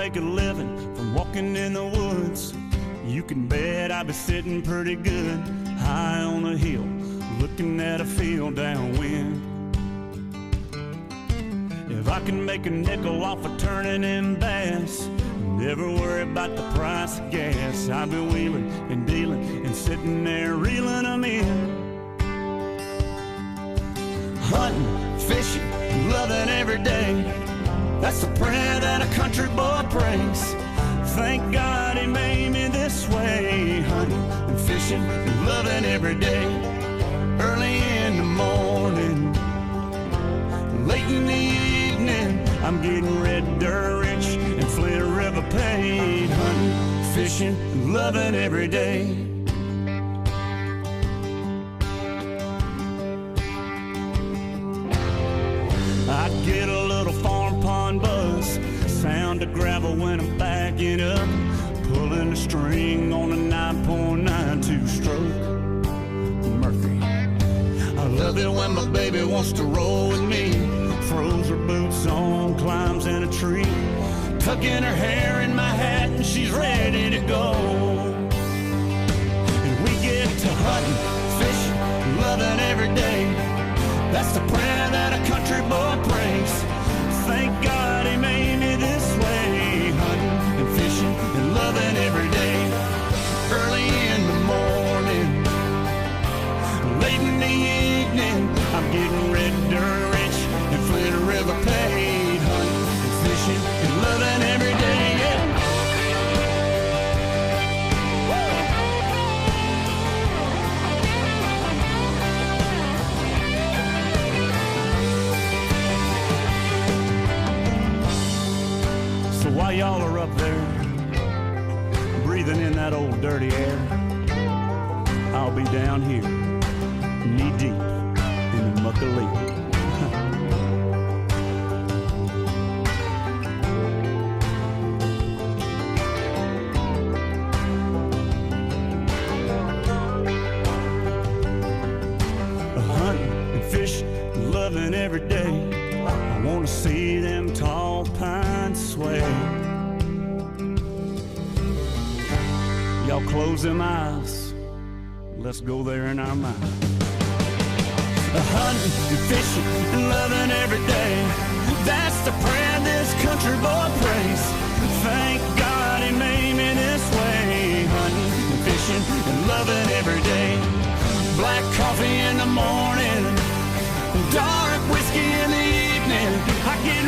make a living from walking in the woods, you can bet I'd be sitting pretty good high on a hill, looking at a field downwind. If I can make a nickel off of turning in bass, never worry about the price of gas, I've been wheeling and dealing and sitting there reeling them in. Hunting, fishing, loving every day, that's the prayer that a country boy prays. Thank God he made me this way. Hunting and fishing and loving every day. Early in the morning, late in the evening, I'm getting red dirt rich and Flint River paid. Hunting, fishing, and loving every day. I get a little farm pond buzz, sound of gravel when I'm backing up, pulling a string on a 9.92 stroke Murphy. I love it when my baby wants to roll with me, throws her boots on, climbs in a tree, tucking her hair in my hat and she's ready to go. And we get to hunting, fishing, loving every day, that's the prayer that a country boy prays. Thank God he made me this way. Hunting and fishing and loving every day. Early in the morning, late in the evening, I'm getting red dirt rich and Flint River paid. Hunting and fishing and loving every day, yeah. While y'all are up there, breathing in that old dirty air, I'll be down here, knee deep in the muck of leaf. Hunting and fishing, loving every day, I want to see them tall pines sway. Y'all close them eyes, let's go there in our mind. Hunting and fishing and loving every day, that's the prayer this country boy prays. Thank God he made me this way. Hunting and fishing and loving every day. Black coffee in the morning, dark whiskey in the evening, I get